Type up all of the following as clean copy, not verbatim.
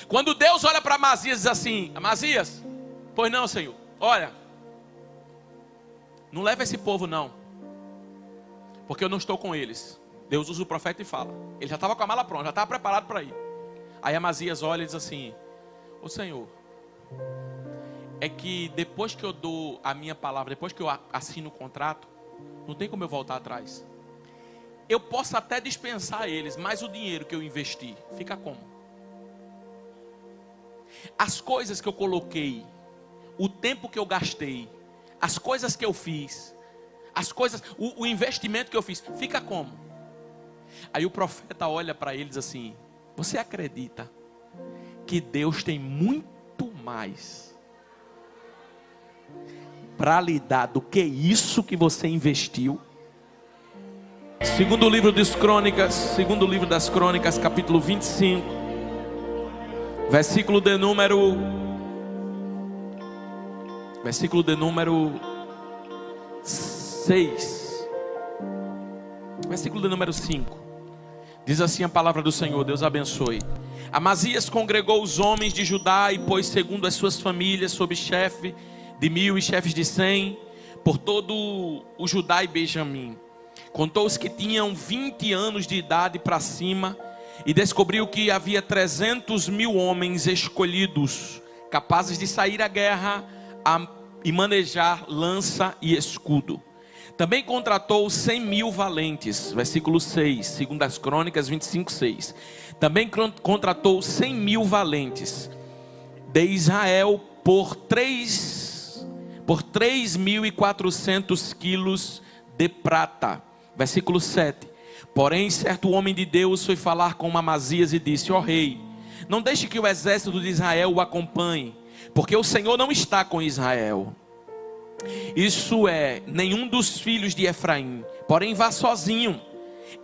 Quando Deus olha para Amazias e diz assim: Amazias, pois não, Senhor, olha, não leva esse povo não, porque eu não estou com eles. Deus usa o profeta e fala. Ele já estava com a mala pronta, já estava preparado para ir. Aí Amazias olha e diz assim: ô Senhor, é que depois que eu dou a minha palavra, depois que eu assino o contrato, não tem como eu voltar atrás. Eu posso até dispensar eles, mas o dinheiro que eu investi, fica como? As coisas que eu coloquei, o tempo que eu gastei, as coisas que eu fiz, as coisas, o investimento que eu fiz, fica como? Aí o profeta olha para ele e diz assim: você acredita que Deus tem muito mais para lhe dar do que isso que você investiu? Segundo livro das Crônicas, capítulo 25, versículo de número 6, versículo de número 5, diz assim a palavra do Senhor. Deus abençoe. Amazias congregou os homens de Judá e pôs segundo as suas famílias sob chefe de 1000 e chefes de 100 por todo o Judá e Benjamim. Contou os que tinham 20 anos de idade para cima e descobriu que havia 300.000 homens escolhidos, capazes de sair à guerra e manejar lança e escudo. Também contratou 100.000 valentes, versículo 6, segundo as Crônicas 25:6. Também contratou 100.000 valentes de Israel por 3.400 quilos de prata. Versículo 7. Porém, certo homem de Deus foi falar com Amazias e disse: ó rei, não deixe que o exército de Israel o acompanhe, porque o Senhor não está com Israel. Isso é, nenhum dos filhos de Efraim. Porém, vá sozinho,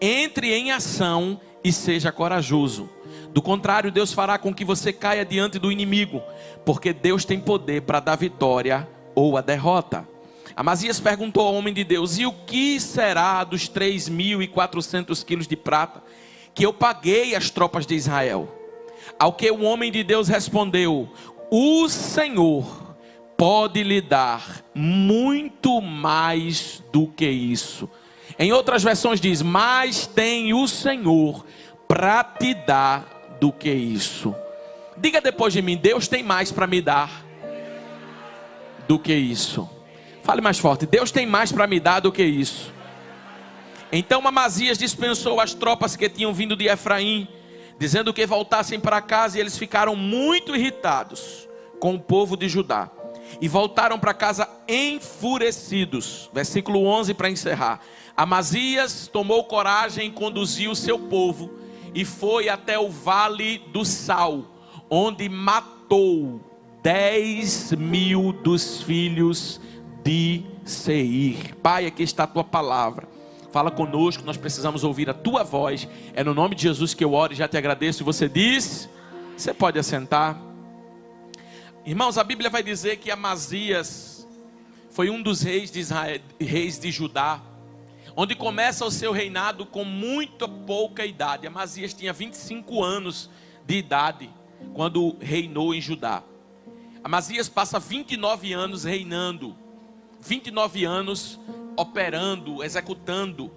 entre em ação e seja corajoso. Do contrário, Deus fará com que você caia diante do inimigo, porque Deus tem poder para dar vitória ou a derrota. Amazias perguntou ao homem de Deus: e o que será dos 3.400 quilos de prata que eu paguei às tropas de Israel? Ao que o homem de Deus respondeu: o Senhor pode lhe dar muito mais do que isso. Em outras versões diz: mais tem o Senhor para te dar do que isso. Diga depois de mim: Deus tem mais para me dar do que isso. Fale mais forte: Deus tem mais para me dar do que isso. Então Amazias dispensou as tropas que tinham vindo de Efraim, dizendo que voltassem para casa, e eles ficaram muito irritados com o povo de Judá e voltaram para casa enfurecidos. Versículo 11 para encerrar. Amazias tomou coragem e conduziu o seu povo e foi até o vale do Sal, onde matou 10.000 dos filhos de Seir. Pai, aqui está a tua palavra. Fala conosco, nós precisamos ouvir a tua voz. É no nome de Jesus que eu oro e já te agradeço. E você diz, você pode assentar. Irmãos, a Bíblia vai dizer que Amazias foi um dos reis de Israel, reis de Judá, onde começa o seu reinado com muito pouca idade. Amazias tinha 25 anos de idade quando reinou em Judá. Amazias passa 29 anos reinando, 29 anos operando, executando.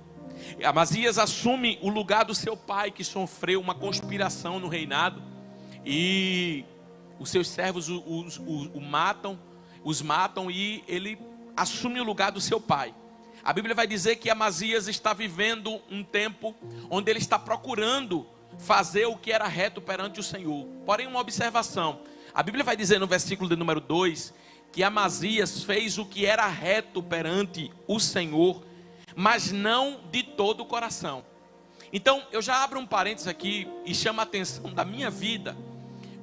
Amazias assume o lugar do seu pai, que sofreu uma conspiração no reinado, e os seus servos os matam, e ele assume o lugar do seu pai. A Bíblia vai dizer que Amazias está vivendo um tempo onde ele está procurando fazer o que era reto perante o Senhor. Porém, uma observação: a Bíblia vai dizer no versículo de número 2 que Amazias fez o que era reto perante o Senhor, mas não de todo o coração. Então, eu já abro um parênteses aqui e chamo a atenção da minha vida.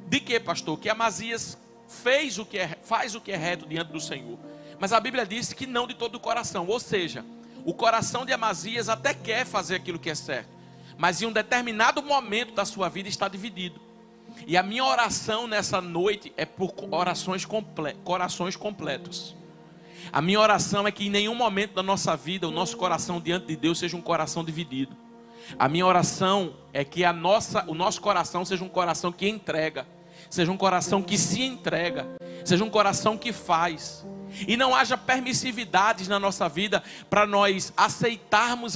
De que, pastor? Que Amazias faz o que é reto diante do Senhor, mas a Bíblia diz que não de todo o coração. Ou seja, o coração de Amazias até quer fazer aquilo que é certo, mas em um determinado momento da sua vida está dividido. E a minha oração nessa noite é por corações completos. A minha oração é que em nenhum momento da nossa vida o nosso coração diante de Deus seja um coração dividido. A minha oração é que o nosso coração seja um coração que entrega. seja um coração que se entrega, seja um coração que faz. E não haja permissividades na nossa vida para nós aceitarmos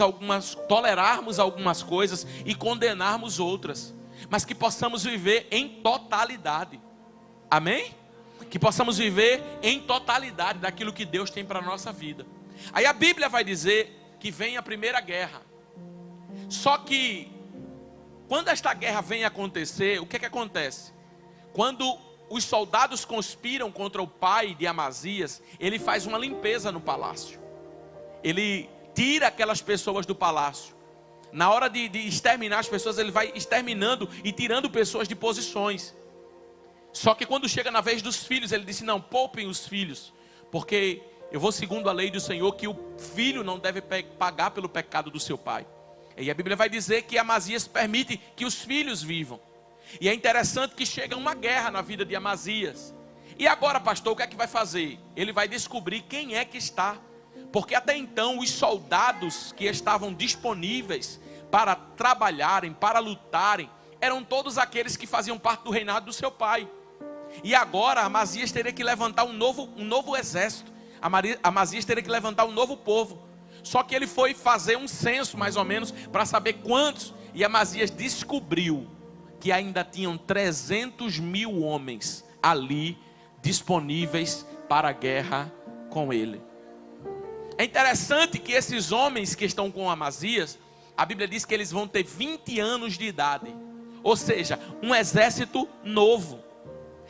tolerarmos algumas coisas e condenarmos outras, mas que possamos viver em totalidade. Amém? Que possamos viver em totalidade daquilo que Deus tem para a nossa vida. Aí a Bíblia vai dizer que vem a primeira guerra. Só que quando esta guerra vem acontecer, o que que acontece? Quando os soldados conspiram contra o pai de Amazias, ele faz uma limpeza no palácio. Ele tira aquelas pessoas do palácio. Na hora de exterminar as pessoas, ele vai exterminando e tirando pessoas de posições. Só que quando chega na vez dos filhos, ele disse: não, poupem os filhos, porque eu vou segundo a lei do Senhor, que o filho não deve pagar pelo pecado do seu pai. E a Bíblia vai dizer que Amazias permite que os filhos vivam. E é interessante que chega uma guerra na vida de Amazias. E agora, pastor, o que é que vai fazer? Ele vai descobrir quem é que está. Porque até então os soldados que estavam disponíveis para trabalharem, para lutarem, eram todos aqueles que faziam parte do reinado do seu pai. E agora Amazias teria que levantar um novo exército. Amazias teria que levantar um novo povo. Só que ele foi fazer um censo mais ou menos para saber quantos. E Amazias descobriu que ainda tinham 300 mil homens ali disponíveis para a guerra com ele. É interessante que esses homens que estão com Amazias, a Bíblia diz que eles vão ter 20 anos de idade. Ou seja, um exército novo.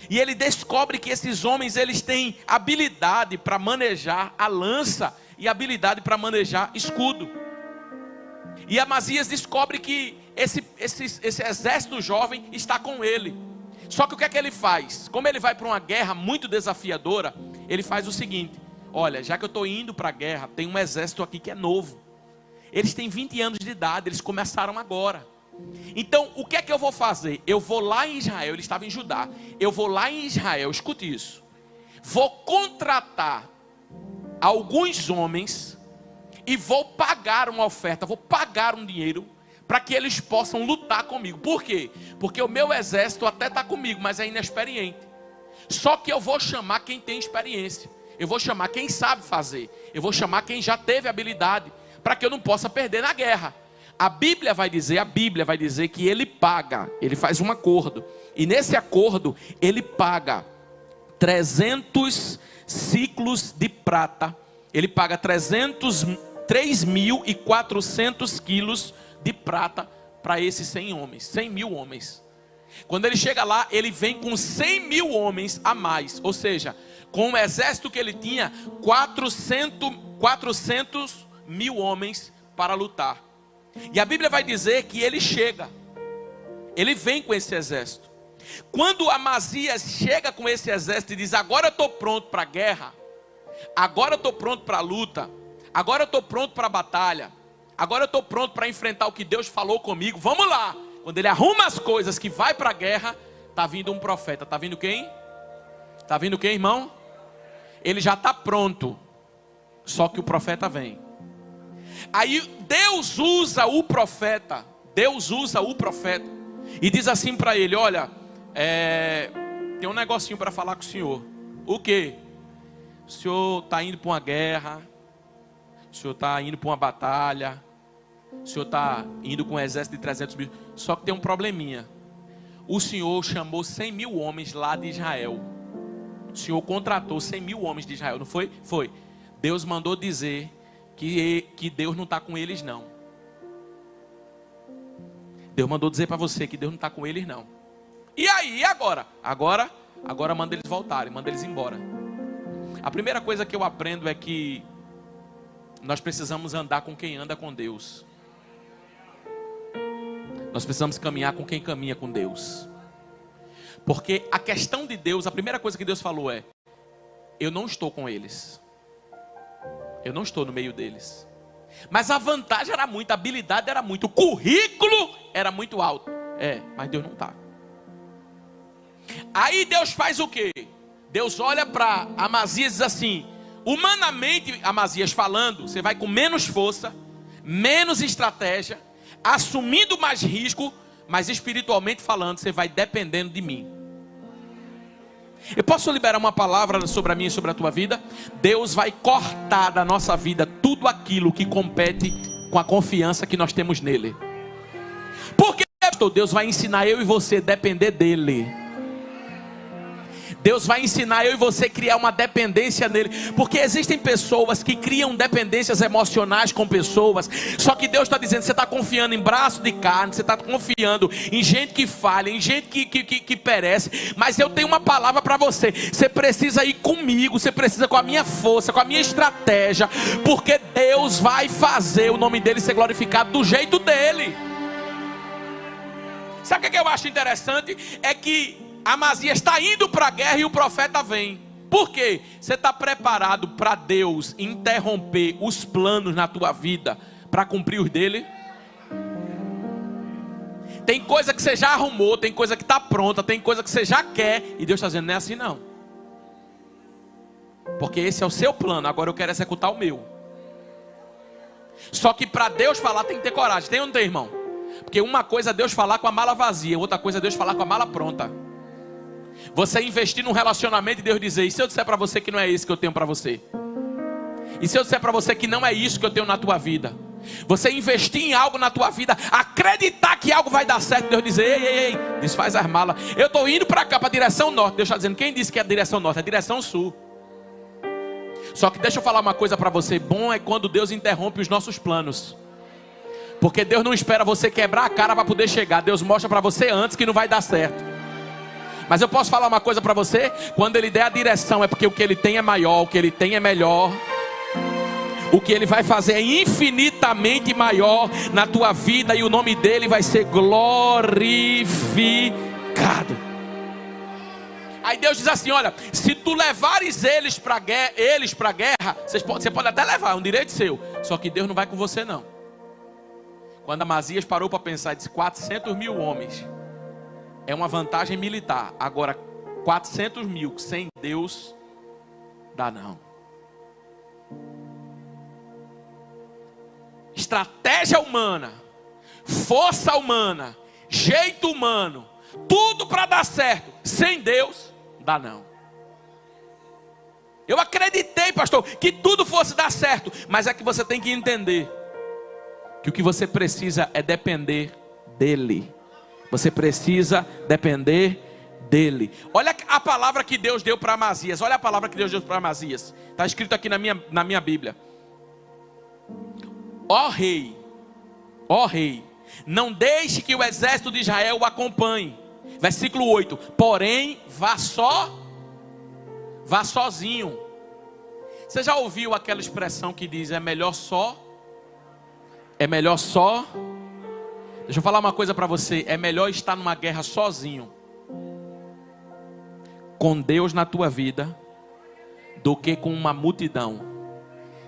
E ele descobre que esses homens, eles têm habilidade para manejar a lança e habilidade para manejar escudo. E Amazias descobre que esse exército jovem está com ele. Só que o que é que ele faz? Como ele vai para uma guerra muito desafiadora, ele faz o seguinte: olha, já que eu estou indo para a guerra, tem um exército aqui que é novo. Eles têm 20 anos de idade, eles começaram agora. Então, o que é que eu vou fazer? Eu vou lá em Israel, ele estava em Judá. Eu vou lá em Israel, escute isso. Vou contratar alguns homens e vou pagar uma oferta, vou pagar um dinheiro para que eles possam lutar comigo. Por quê? Porque o meu exército até está comigo, mas é inexperiente. Só que eu vou chamar quem tem experiência. Eu vou chamar quem sabe fazer. Eu vou chamar quem já teve habilidade, para que eu não possa perder na guerra. A Bíblia vai dizer que ele paga, ele faz um acordo. E nesse acordo, ele paga 300 ciclos de prata. Ele paga 3.400 quilos de prata para esses 100 mil homens. Quando ele chega lá, ele vem com 100 mil homens a mais. Ou seja, com o exército que ele tinha, 400 mil homens para lutar. E a Bíblia vai dizer que ele chega, ele vem com esse exército. Quando Amazias chega com esse exército e diz: agora eu estou pronto para a guerra, agora eu estou pronto para a luta, agora eu estou pronto para a batalha, agora eu estou pronto para enfrentar o que Deus falou comigo, vamos lá. Quando ele arruma as coisas que vai para a guerra, está vindo um profeta. Está vindo quem? Está vindo quem, irmão? Ele já está pronto, só que o profeta vem. Aí Deus usa o profeta e diz assim para ele: olha, tem um negocinho para falar com o senhor. O quê? O senhor está indo para uma guerra, o senhor está indo para uma batalha, o senhor está indo com um exército de 300 mil, só que tem um probleminha. O senhor chamou 100 mil homens lá de Israel. O senhor contratou 100 mil homens de Israel, não foi? Foi. Deus mandou dizer que Deus não está com eles não. Deus mandou dizer para você que Deus não está com eles não. E aí, e agora? Agora manda eles voltarem, manda eles embora. A primeira coisa que eu aprendo é que nós precisamos andar com quem anda com Deus. Nós precisamos caminhar com quem caminha com Deus. Porque a questão de Deus, a primeira coisa que Deus falou é: eu não estou com eles. Eu não estou no meio deles. Mas a vantagem era muito, a habilidade era muito, o currículo era muito alto. Mas Deus não está. Aí Deus faz o quê? Deus olha para Amazias e diz assim: humanamente, Amazias falando, você vai com menos força, menos estratégia, assumindo mais risco, mas espiritualmente falando, você vai dependendo de mim. Eu posso liberar uma palavra sobre a minha e sobre a tua vida? Deus vai cortar da nossa vida tudo aquilo que compete com a confiança que nós temos nele. Por quê? Deus vai ensinar eu e você a depender dele. Deus vai ensinar eu e você a criar uma dependência nele. Porque existem pessoas que criam dependências emocionais com pessoas. Só que Deus está dizendo, você está confiando em braço de carne, você está confiando em gente que falha, em gente que perece. Mas eu tenho uma palavra para você. Você precisa ir comigo, você precisa com a minha força, com a minha estratégia. Porque Deus vai fazer o nome dele ser glorificado do jeito dele. Sabe o que eu acho interessante? É que Amazias está indo para a guerra e o profeta vem. Por quê? Você está preparado para Deus interromper os planos na tua vida para cumprir os dele? Tem coisa que você já arrumou, tem coisa que está pronta, tem coisa que você já quer, e Deus está dizendo, não é assim não. Porque esse é o seu plano, agora eu quero executar o meu. Só que para Deus falar tem que ter coragem, tem ou não tem, irmão? Porque uma coisa é Deus falar com a mala vazia, outra coisa é Deus falar com a mala pronta. Você investir num relacionamento e Deus dizer, e se eu disser para você que não é isso que eu tenho para você? E se eu disser para você que não é isso que eu tenho na tua vida? Você investir em algo na tua vida, acreditar que algo vai dar certo, Deus dizer, ei, desfaz as malas. Eu estou indo para cá, para a direção norte. Deus está dizendo, quem disse que é a direção norte? É a direção sul. Só que deixa eu falar uma coisa para você, bom é quando Deus interrompe os nossos planos. Porque Deus não espera você quebrar a cara para poder chegar. Deus mostra para você antes que não vai dar certo. Mas eu posso falar uma coisa para você? Quando Ele der a direção é porque o que Ele tem é maior, o que Ele tem é melhor. O que Ele vai fazer é infinitamente maior na tua vida. E o nome dEle vai ser glorificado. Aí Deus diz assim, olha, se tu levares eles para guerra, você pode até levar, é um direito seu. Só que Deus não vai com você não. Quando Amazias parou para pensar, disse 400 mil homens. É uma vantagem militar. Agora 400 mil sem Deus, dá não. Estratégia humana, força humana, jeito humano, tudo para dar certo. Sem Deus, dá não. Eu acreditei, pastor, que tudo fosse dar certo. Mas é que você tem que entender que o que você precisa é depender dEle. Você precisa depender dEle. Olha a palavra que Deus deu para Amazias. Olha a palavra que Deus deu para Amazias. Está escrito aqui na minha Bíblia. Ó rei, não deixe que o exército de Israel o acompanhe. Versículo 8. Porém, vá sozinho. Você já ouviu aquela expressão que diz, é melhor só? Deixa eu falar uma coisa para você, é melhor estar numa guerra sozinho, com Deus na tua vida, do que com uma multidão,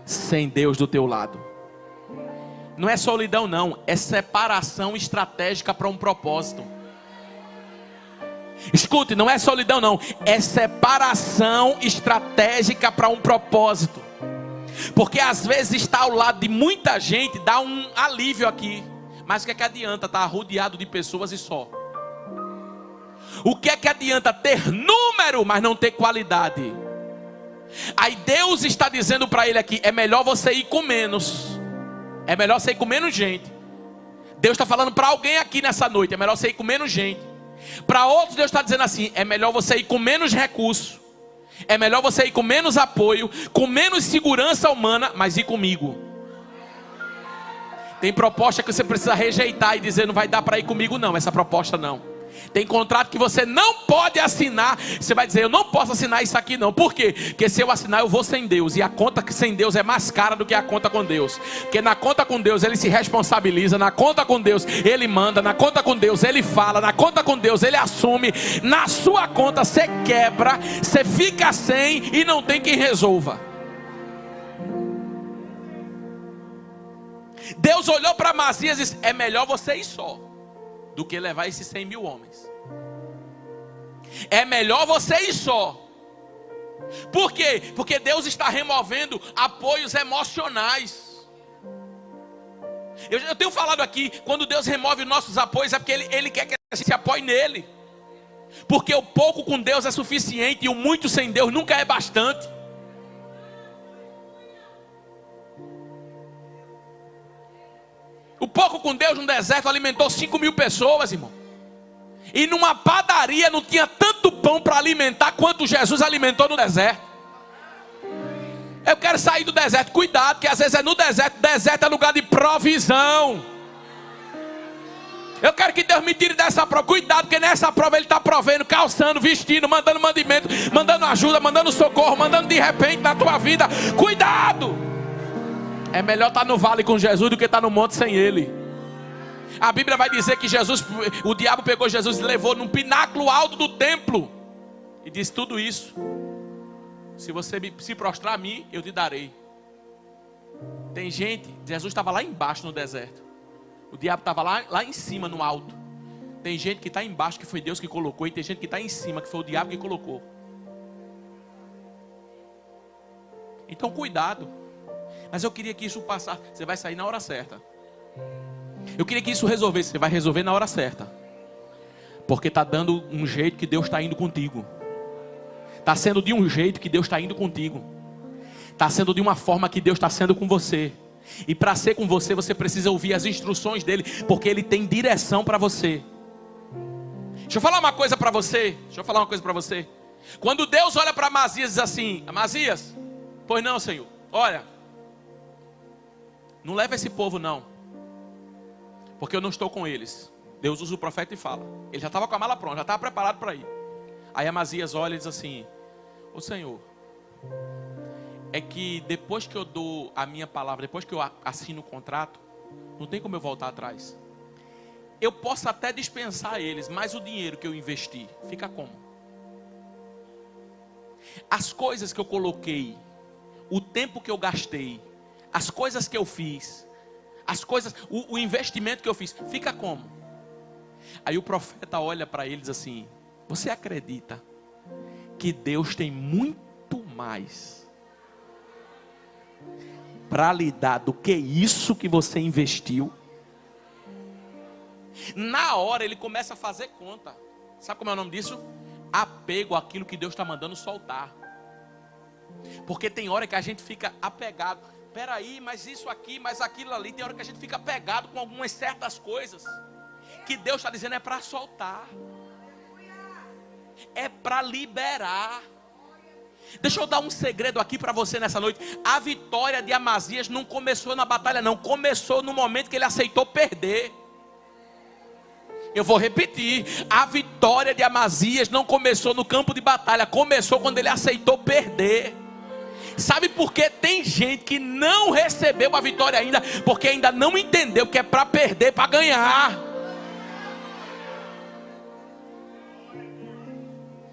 sem Deus do teu lado. Não é solidão não, é separação estratégica para um propósito. Escute, não é solidão não, é separação estratégica para um propósito. Porque às vezes estar ao lado de muita gente dá um alívio aqui. Mas o que é que adianta estar rodeado de pessoas e só? O que é que adianta ter número, mas não ter qualidade? Aí Deus está dizendo para ele aqui, é melhor você ir com menos. É melhor você ir com menos gente. Deus está falando para alguém aqui nessa noite, é melhor você ir com menos gente. Para outros Deus está dizendo assim, é melhor você ir com menos recurso. É melhor você ir com menos apoio, com menos segurança humana, mas ir comigo. Tem proposta que você precisa rejeitar e dizer, não vai dar para ir comigo não, essa proposta não. Tem contrato que você não pode assinar. Você vai dizer, eu não posso assinar isso aqui não. Por quê? Porque se eu assinar eu vou sem Deus. E a conta sem Deus é mais cara do que a conta com Deus. Porque na conta com Deus ele se responsabiliza. Na conta com Deus ele manda. Na conta com Deus ele fala. Na conta com Deus ele assume. Na sua conta você quebra, você fica sem e não tem quem resolva. Deus olhou para Amazias e disse, é melhor você ir só do que levar esses 100 mil homens. É melhor você ir só. Por quê? Porque Deus está removendo apoios emocionais. Eu tenho falado aqui, quando Deus remove nossos apoios é porque Ele quer que a gente se apoie nele. Porque o pouco com Deus é suficiente e o muito sem Deus nunca é bastante. O pouco com Deus no deserto alimentou 5.000 pessoas, irmão. E numa padaria não tinha tanto pão para alimentar quanto Jesus alimentou no deserto. Eu quero sair do deserto. Cuidado, que às vezes é no deserto. Deserto é lugar de provisão. Eu quero que Deus me tire dessa prova. Cuidado, porque nessa prova Ele está provendo, calçando, vestindo, mandando mandamento, mandando ajuda, mandando socorro, mandando de repente na tua vida. Cuidado! É melhor estar no vale com Jesus do que estar no monte sem Ele. A Bíblia vai dizer que Jesus, o diabo pegou Jesus e levou num pináculo alto do templo e disse: tudo isso, se você se prostrar a mim, eu te darei. Tem gente, Jesus estava lá embaixo no deserto, o diabo estava lá em cima no alto. Tem gente que está embaixo que foi Deus que colocou, e tem gente que está em cima que foi o diabo que colocou. Então cuidado. Mas eu queria que isso passasse. Você vai sair na hora certa. Eu queria que isso resolvesse. Você vai resolver na hora certa. Porque está dando um jeito que Deus está indo contigo. Está sendo de um jeito que Deus está indo contigo. Está sendo de uma forma que Deus está sendo com você. E para ser com você, você precisa ouvir as instruções dEle. Porque Ele tem direção para você. Deixa eu falar uma coisa para você. Quando Deus olha para Amazias e diz assim: Amazias, pois não, Senhor. Olha, não leva esse povo não, porque eu não estou com eles. Deus usa o profeta e fala. Ele já estava com a mala pronta, já estava preparado para ir. Aí Amazias olha e diz assim: ô Senhor, é que depois que eu dou a minha palavra, depois que eu assino o contrato, não tem como eu voltar atrás. Eu posso até dispensar eles, mas o dinheiro que eu investi, fica como? As coisas que eu coloquei, o tempo que eu gastei, as coisas que eu fiz, as coisas, o investimento que eu fiz, fica como? Aí o profeta olha para ele e diz assim: você acredita que Deus tem muito mais para lhe dar do que isso que você investiu? Na hora ele começa a fazer conta. Sabe como é o nome disso? Apego àquilo que Deus está mandando soltar. Porque tem hora que a gente fica apegado. Peraí, mas isso aqui, mas aquilo ali. Tem hora que a gente fica apegado com algumas certas coisas que Deus está dizendo é para soltar, é para liberar. Deixa eu dar um segredo aqui para você nessa noite. A vitória de Amazias não começou na batalha não, começou no momento que ele aceitou perder. Eu vou repetir: a vitória de Amazias não começou no campo de batalha, começou quando ele aceitou perder. Sabe por que tem gente que não recebeu a vitória ainda? Porque ainda não entendeu que é para perder, para ganhar.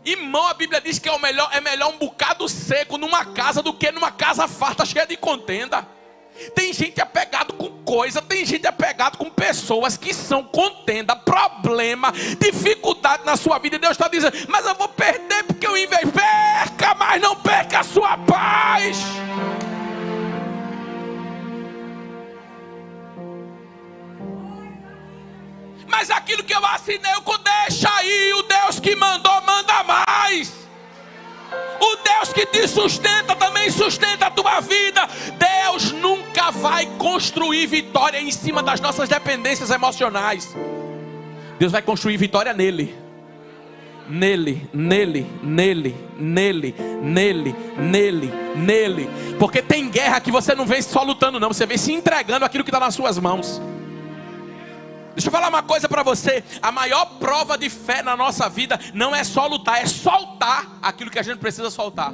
Irmão, a Bíblia diz que é melhor um bocado seco numa casa do que numa casa farta, cheia de contenda. Tem gente apegado com coisa, tem gente apegado com pessoas que são contenda, problema, dificuldade na sua vida. E Deus está dizendo: mas eu vou perder porque eu investi. Perca, mas não perca a sua paz. Mas aquilo que eu assinei, deixa aí. O Deus que mandou, manda mais. O Deus que te sustenta também sustenta a tua vida. Deus nunca vai construir vitória em cima das nossas dependências emocionais. Deus vai construir vitória nele. Nele. Porque tem guerra que você não vem só lutando não, você vem se entregando aquilo que está nas suas mãos. Deixa eu falar uma coisa para você. A maior prova de fé na nossa vida não é só lutar, é soltar aquilo que a gente precisa soltar.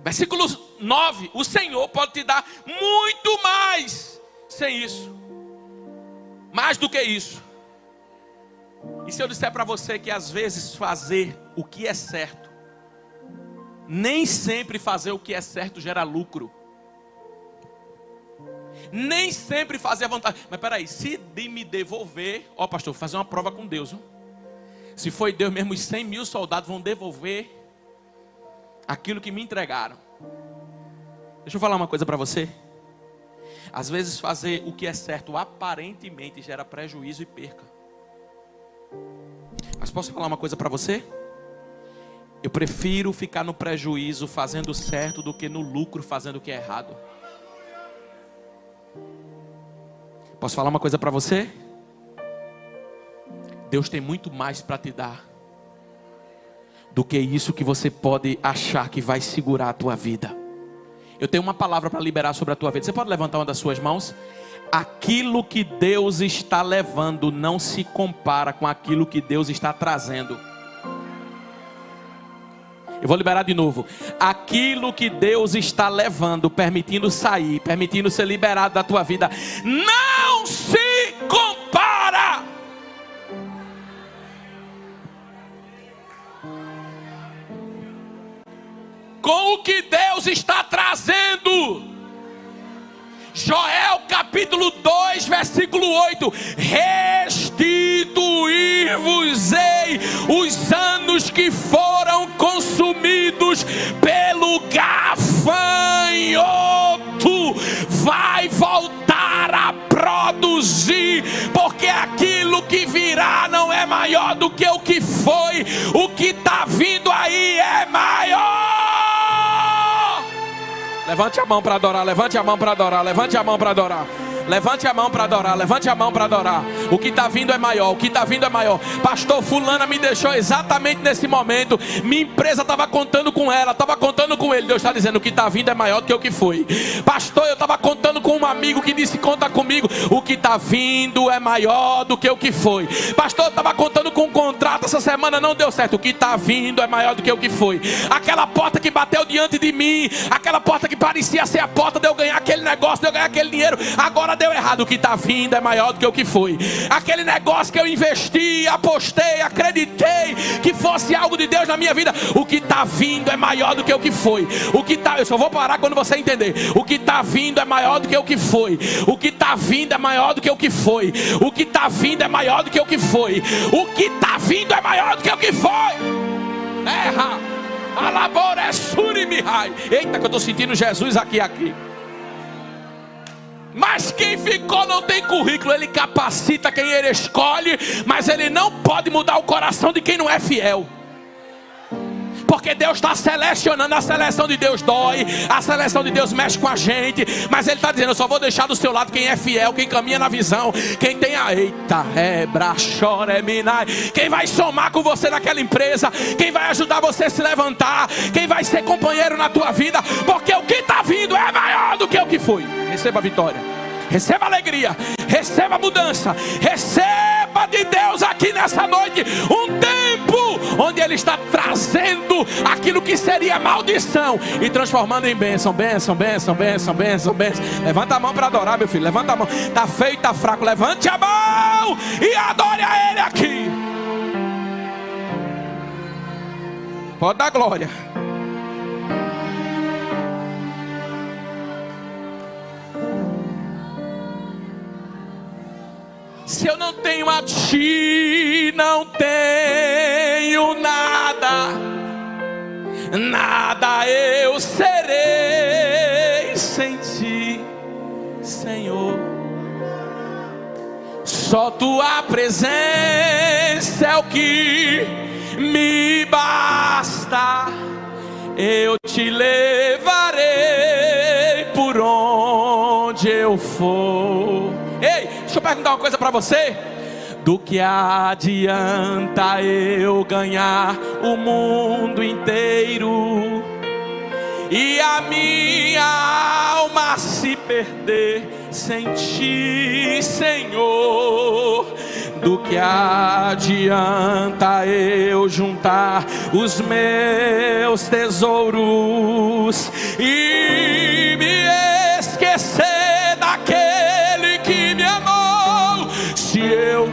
Versículo 9: o Senhor pode te dar muito mais sem isso, mais do que isso. E se eu disser para você que às vezes fazer o que é certo, nem sempre fazer o que é certo gera lucro. Nem sempre fazer a vontade. Mas peraí, se de me devolver, ó pastor, vou fazer uma prova com Deus, viu? Se foi Deus mesmo, os 100.000 soldados vão devolver aquilo que me entregaram. Deixa eu falar uma coisa para você. Às vezes fazer o que é certo aparentemente gera prejuízo e perca. Mas posso falar uma coisa para você? Eu prefiro ficar no prejuízo fazendo o certo do que no lucro fazendo o que é errado. Posso falar uma coisa para você? Deus tem muito mais para te dar do que isso que você pode achar que vai segurar a tua vida. Eu tenho uma palavra para liberar sobre a tua vida. Você pode levantar uma das suas mãos? Aquilo que Deus está levando não se compara com aquilo que Deus está trazendo. Eu vou liberar de novo. Aquilo que Deus está levando, permitindo sair, permitindo ser liberado da tua vida, não se compara com o que Deus está trazendo. Joel capítulo 2 versículo 8: restituir-vos-ei os anos que foram consumidos pelo gafanhoto, vai voltar a produzir, porque aquilo que virá não é maior do que o que foi, o que está vindo aí é maior. Levante a mão para adorar, levante a mão para adorar, levante a mão para adorar. Levante a mão para adorar, levante a mão para adorar. O que está vindo é maior, o que está vindo é maior. Pastor, fulana me deixou exatamente nesse momento. Minha empresa estava contando com ela, estava contando com ele. Deus está dizendo: o que está vindo é maior do que o que foi. Pastor, eu estava contando com um amigo que disse: conta comigo. O que está vindo é maior do que o que foi. Pastor, eu estava contando com um contrato essa semana, não deu certo. O que está vindo é maior do que o que foi. Aquela porta que bateu diante de mim, aquela porta que parecia ser a porta de eu ganhar aquele negócio, de eu ganhar aquele dinheiro, agora deu errado. O que está vindo é maior do que o que foi. Aquele negócio que eu investi, apostei, acreditei que fosse algo de Deus na minha vida, o que está vindo é maior do que o que foi. O que tá, eu só vou parar quando você entender. O que está vindo é maior do que o que foi. O que está vindo é maior do que o que foi. O que está vindo é maior do que o que foi. O que está vindo é maior do que o que foi. Erra. Alabora surimihai. Eita, que eu estou sentindo Jesus aqui. Mas quem ficou não tem currículo. Ele capacita quem ele escolhe, mas ele não pode mudar o coração de quem não é fiel. Porque Deus está selecionando. A seleção de Deus dói, a seleção de Deus mexe com a gente, mas Ele está dizendo: eu só vou deixar do seu lado quem é fiel, quem caminha na visão, quem tem a eita, brachoreminai, quem vai somar com você naquela empresa, quem vai ajudar você a se levantar, quem vai ser companheiro na tua vida, porque o que está vindo é maior do que o que foi. Receba a vitória, receba a alegria, receba a mudança, receba de Deus aqui nessa noite um tempo onde Ele está trazendo aquilo que seria maldição e transformando em bênção, bênção, bênção, bênção, bênção, bênção. Levanta a mão para adorar, meu filho, levanta a mão. Está feio, está fraco, levante a mão e adore a Ele aqui. Pode dar glória. Se eu não tenho a Ti, não tenho nada, nada eu serei sem Ti, Senhor. Só Tua presença é o que me basta. Eu Te levarei por onde eu for. Ei, deixa eu perguntar uma coisa para você. Do que adianta eu ganhar o mundo inteiro e a minha alma se perder sem Ti, Senhor? Do que adianta eu juntar os meus tesouros e me esquecer daquele que me amou, se eu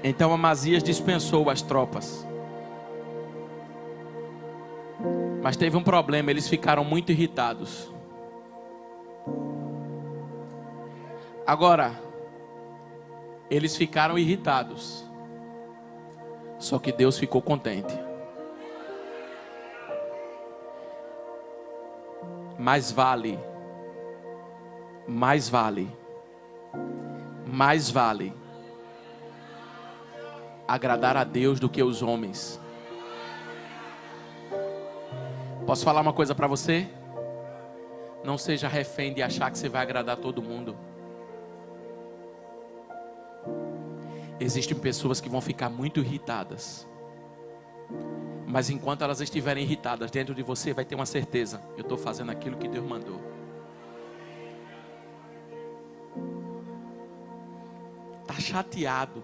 Então Amazias dispensou as tropas. Mas teve um problema, eles ficaram muito irritados. Agora, eles ficaram irritados. Só que Deus ficou contente. Mais vale agradar a Deus do que os homens. Posso falar uma coisa para você? Não seja refém de achar que você vai agradar todo mundo. Existem pessoas que vão ficar muito irritadas. Mas enquanto elas estiverem irritadas, dentro de você vai ter uma certeza: eu estou fazendo aquilo que Deus mandou. Está chateado.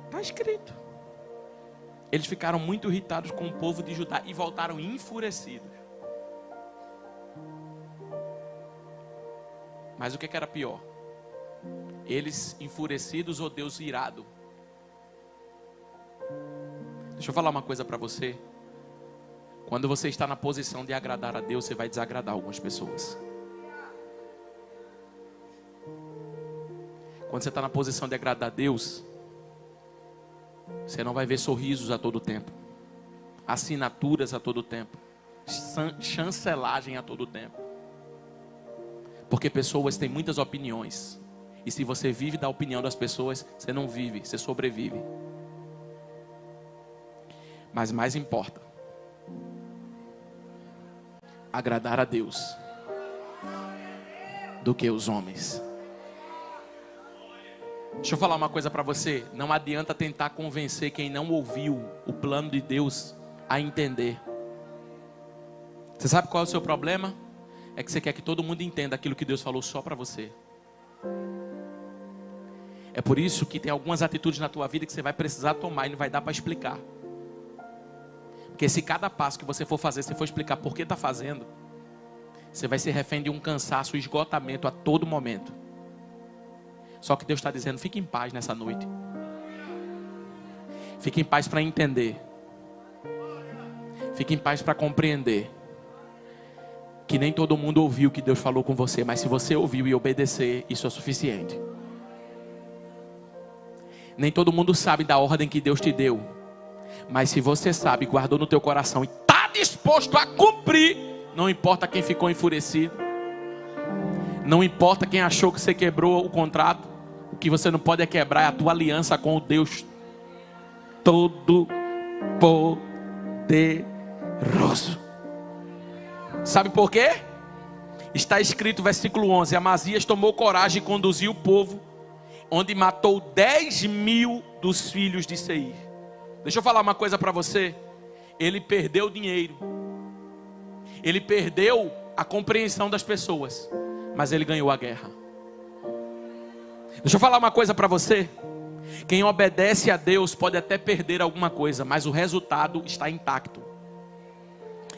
Está escrito. Eles ficaram muito irritados com o povo de Judá e voltaram enfurecidos. Mas o que era pior? Eles enfurecidos ou Deus irado? Deixa eu falar uma coisa para você. Quando você está na posição de agradar a Deus, você vai desagradar algumas pessoas. Quando você está na posição de agradar a Deus, você não vai ver sorrisos a todo tempo, assinaturas a todo tempo, chancelagem a todo tempo. Porque pessoas têm muitas opiniões. E se você vive da opinião das pessoas, você não vive, você sobrevive. Mas mais importa agradar a Deus do que os homens. Deixa eu falar uma coisa para você. Não adianta tentar convencer quem não ouviu o plano de Deus a entender. Você sabe qual é o seu problema? É que você quer que todo mundo entenda aquilo que Deus falou só para você. É por isso que tem algumas atitudes na tua vida que você vai precisar tomar e não vai dar para explicar. Porque se cada passo que você for fazer, você for explicar por que está fazendo, você vai ser refém de um cansaço, um esgotamento a todo momento. Só que Deus está dizendo: fique em paz nessa noite. Fique em paz para entender. Fique em paz para compreender que nem todo mundo ouviu o que Deus falou com você, mas se você ouviu e obedecer, isso é suficiente. Nem todo mundo sabe da ordem que Deus te deu, mas se você sabe, guardou no teu coração e está disposto a cumprir, não importa quem ficou enfurecido, não importa quem achou que você quebrou o contrato, o que você não pode é quebrar a tua aliança com o Deus Todo-Poderoso. Sabe por quê? Está escrito, versículo 11: Amazias tomou coragem e conduziu o povo, onde matou 10.000 dos filhos de Seir. Deixa eu falar uma coisa para você. Ele perdeu dinheiro, ele perdeu a compreensão das pessoas, mas ele ganhou a guerra. Deixa eu falar uma coisa para você. Quem obedece a Deus pode até perder alguma coisa, mas o resultado está intacto.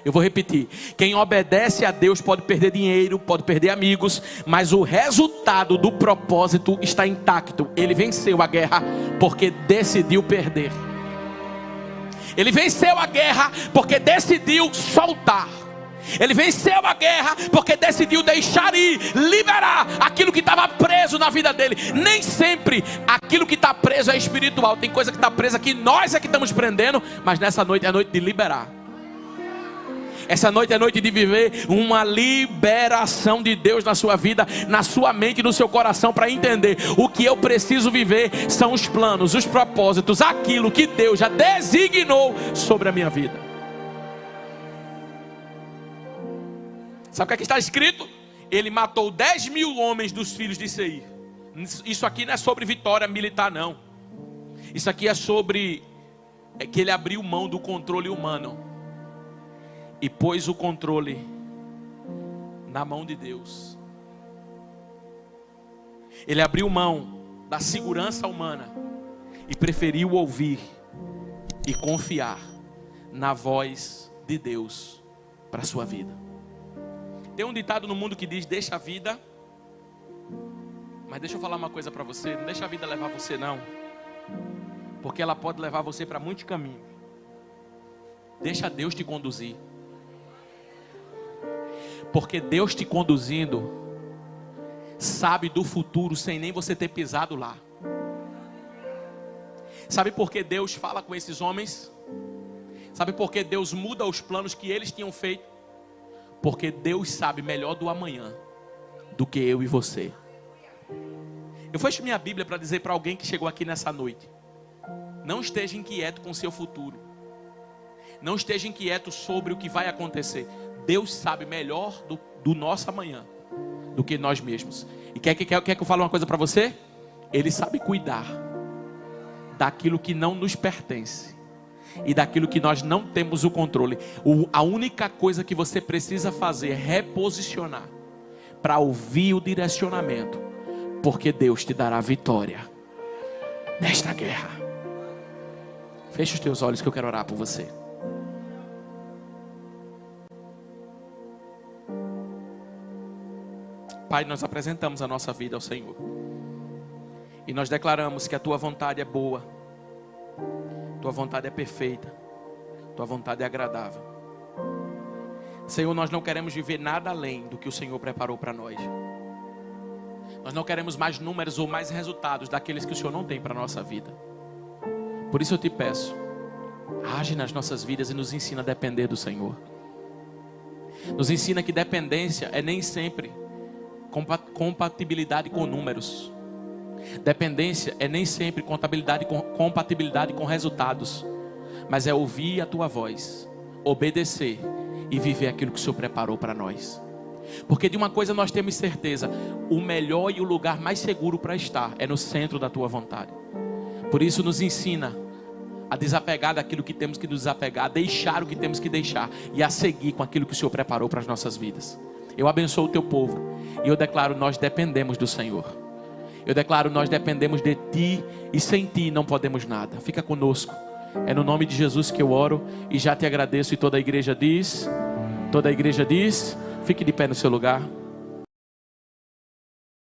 Eu vou repetir: quem obedece a Deus pode perder dinheiro, pode perder amigos, mas o resultado do propósito está intacto. Ele venceu a guerra porque decidiu perder. Ele venceu a guerra porque decidiu soltar. Ele venceu a guerra porque decidiu deixar ir, liberar aquilo que estava preso na vida dele. Nem sempre aquilo que está preso é espiritual. Tem coisa que está presa que nós é que estamos prendendo, mas nessa noite é a noite de liberar. Essa noite é noite de viver uma liberação de Deus na sua vida, na sua mente e no seu coração, para entender o que eu preciso viver são os planos, os propósitos, aquilo que Deus já designou sobre a minha vida. Sabe o que aqui está escrito? Ele matou 10.000 homens dos filhos de Seir. Isso aqui não é sobre vitória militar, não. Isso aqui é sobre que ele abriu mão do controle humano e pôs o controle na mão de Deus. Ele abriu mão da segurança humana e preferiu ouvir e confiar na voz de Deus para a sua vida. Tem um ditado no mundo que diz: deixa a vida Mas deixa eu falar uma coisa para você. Não deixa a vida levar você não. Porque ela pode levar você para muitos caminhos. Deixa Deus te conduzir. Porque Deus te conduzindo sabe do futuro sem nem você ter pisado lá. Sabe por que Deus fala com esses homens? Sabe por que Deus muda os planos que eles tinham feito? Porque Deus sabe melhor do amanhã do que eu e você. Eu fecho minha Bíblia para dizer para alguém que chegou aqui nessa noite: não esteja inquieto com o seu futuro. Não esteja inquieto sobre o que vai acontecer. Deus sabe melhor do nosso amanhã do que nós mesmos. E quer que eu fale uma coisa para você? Ele sabe cuidar daquilo que não nos pertence e daquilo que nós não temos o controle. A única coisa que você precisa fazer é reposicionar para ouvir o direcionamento, porque Deus te dará vitória nesta guerra. Fecha os teus olhos que eu quero orar por você. Pai, nós apresentamos a nossa vida ao Senhor. E nós declaramos que a Tua vontade é boa. Tua vontade é perfeita. Tua vontade é agradável. Senhor, nós não queremos viver nada além do que o Senhor preparou para nós. Nós não queremos mais números ou mais resultados daqueles que o Senhor não tem para a nossa vida. Por isso eu te peço, age nas nossas vidas e nos ensina a depender do Senhor. Nos ensina que dependência é nem sempre compatibilidade com números. Dependência é nem sempre compatibilidade com resultados. Mas é ouvir a Tua voz, obedecer e viver aquilo que o Senhor preparou para nós. Porque de uma coisa nós temos certeza: o melhor e o lugar mais seguro para estar é no centro da Tua vontade. Por isso nos ensina a desapegar daquilo que temos que nos desapegar, a deixar o que temos que deixar e a seguir com aquilo que o Senhor preparou para as nossas vidas. Eu abençoo o Teu povo e eu declaro: nós dependemos do Senhor. Eu declaro: nós dependemos de Ti e sem Ti não podemos nada. Fica conosco. É no nome de Jesus que eu oro e já te agradeço. E toda a igreja diz, fique de pé no seu lugar.